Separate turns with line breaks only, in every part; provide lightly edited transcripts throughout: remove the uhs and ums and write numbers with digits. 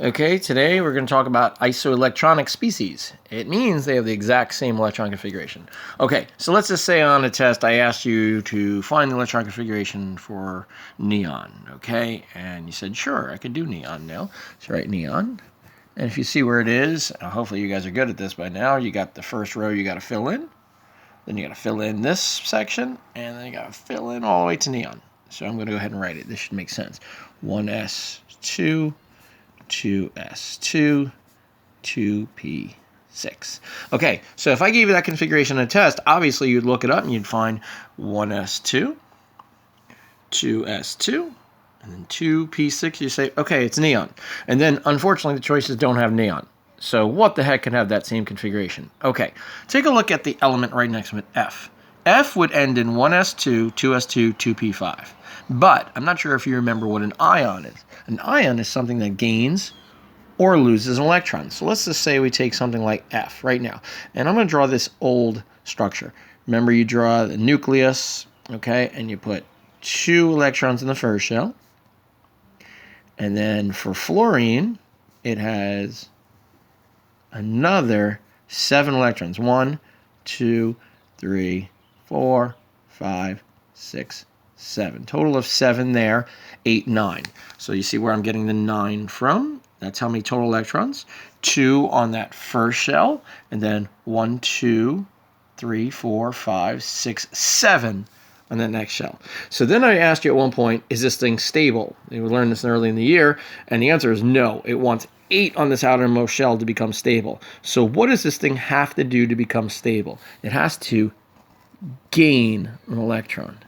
Okay, today we're going to talk about isoelectronic species. It means they have the exact same electron configuration. Okay, so let's just say on a test I asked you to find the electron configuration for neon, okay? And you said, sure, I could do neon now. So write neon. And if you see where it is, hopefully you guys are good at this by now. You got the first row you got to fill in. Then you got to fill in this section, and then you got to fill in all the way to neon. So I'm going to go ahead and write it. This should make sense. 1s2, 2s2, 2p6. Okay, so if I gave you that configuration in a test, obviously you'd look it up and you'd find 1s2, 2s2, and then 2p6. You say, okay, it's neon. And then, unfortunately, the choices don't have neon. So what the heck can have that same configuration? Okay, take a look at the element right next to it, F. F would end in 1s2, 2s2, 2p5. But I'm not sure if you remember what an ion is. An ion is something that gains or loses an electron. So let's just say we take something like F right now. And I'm going to draw this old structure. Remember, you draw the nucleus, okay, and you put 2 electrons in the first shell. And then for fluorine, it has another 7 electrons. 1, 2, 3, 4, 5, 6, 7. Total of 7 there, 8, 9. So you see where I'm getting the 9 from. That's how many total electrons. 2 on that first shell, and then 1, 2, 3, 4, 5, 6, 7 on that next shell. So then I asked you at one point, is this thing stable? You learned this early in the year, and the answer is no. It wants 8 on this outermost shell to become stable. So what does this thing have to do to become stable? It has to gain an electron.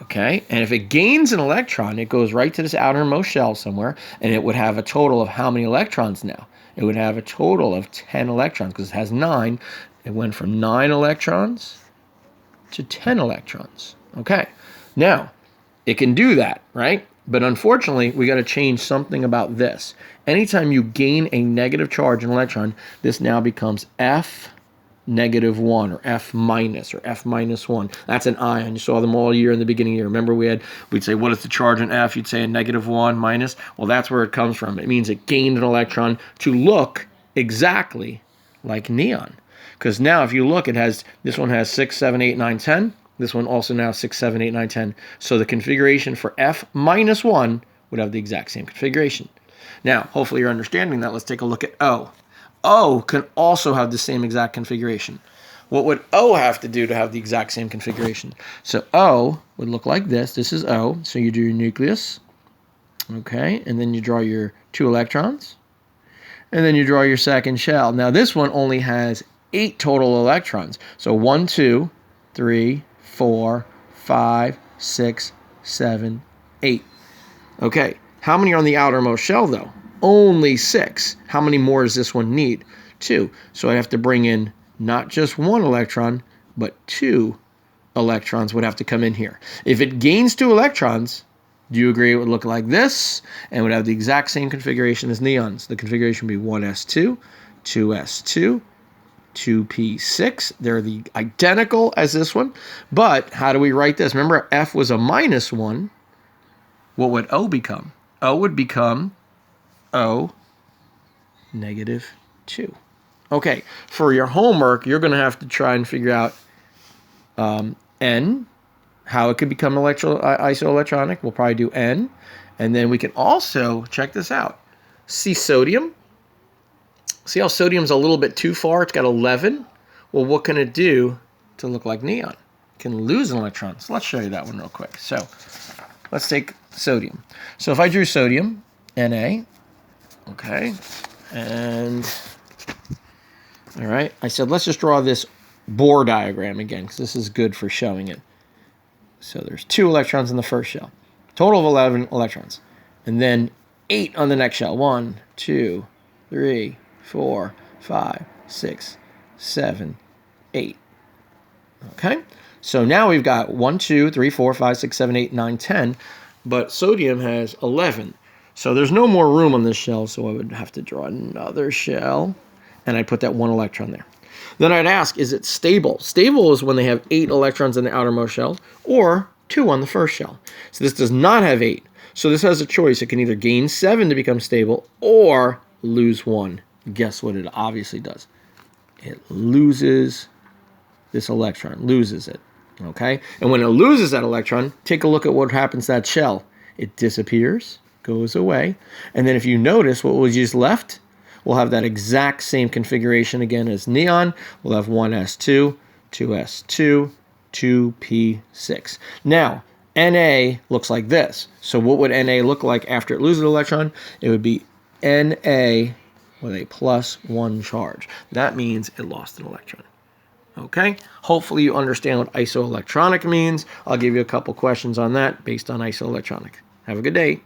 Okay, and if it gains an electron, it goes right to this outermost shell somewhere, and it would have a total of how many electrons now? It would have a total of 10 electrons, because it has 9. It went from 9 electrons to 10 electrons. Okay, now, it can do that, right? But unfortunately, we got to change something about this. Anytime you gain a negative charge in an electron, this now becomes F -1 or F minus or F -1. That's an ion. You saw them all year in the beginning of the year. Remember we'd say, what is the charge in F? You'd say a -1 minus. Well, that's where it comes from. It means it gained an electron to look exactly like neon. Because now if you look, this one has 6, 7, 8, 9, 10. This one also now 6, 7, 8, 9, 10. So the configuration for F -1 would have the exact same configuration. Now, hopefully you're understanding that. Let's take a look at O. O can also have the same exact configuration. What would O have to do to have the exact same configuration? So O would look like this. This is O. So you do your nucleus, okay, and then you draw your 2 electrons, and then you draw your second shell. Now this one only has 8 total electrons. So 1, 2, 3, 4, 5, 6, 7, 8. Okay, how many are on the outermost shell though? Only 6. How many more does this one need? 2. So I have to bring in not just 1 electron, but 2 electrons would have to come in here. If it gains 2 electrons, do you agree it would look like this and would have the exact same configuration as neons? The configuration would be 1s2, 2s2, 2p6. They're the identical as this one. But how do we write this? Remember, F was a -1. What would O become? O would become O -2. Okay, for your homework, you're going to have to try and figure out N, how it could become isoelectronic. We'll probably do N. And then we can also, check this out, see sodium. See how sodium's a little bit too far? It's got 11. Well, what can it do to look like neon? It can lose an electron. So let's show you that one real quick. So let's take sodium. So if I drew sodium, Na, okay, and all right, I said let's just draw this Bohr diagram again, because this is good for showing it. So there's 2 electrons in the first shell, total of 11 electrons, and then 8 on the next shell. 1, 2, 3, 4, 5, 6, 7, 8. Okay, so now we've got 1, 2, 3, 4, 5, 6, 7, 8, 9, 10, but sodium has 11. So there's no more room on this shell, so I would have to draw another shell, and I'd put that 1 electron there. Then I'd ask, is it stable? Stable is when they have 8 electrons in the outermost shell, or 2 on the first shell. So this does not have 8. So this has a choice. It can either gain 7 to become stable or lose 1. Guess what it obviously does? It loses this electron, loses it. Okay? And when it loses that electron, take a look at what happens to that shell. It disappears, goes away. And then if you notice what was just left, we'll have that exact same configuration again as neon. We'll have 1s2, 2s2, 2p6. Now, Na looks like this. So what would Na look like after it loses an electron? It would be Na with a +1 charge. That means it lost an electron. Okay? Hopefully you understand what isoelectronic means. I'll give you a couple questions on that based on isoelectronic. Have a good day.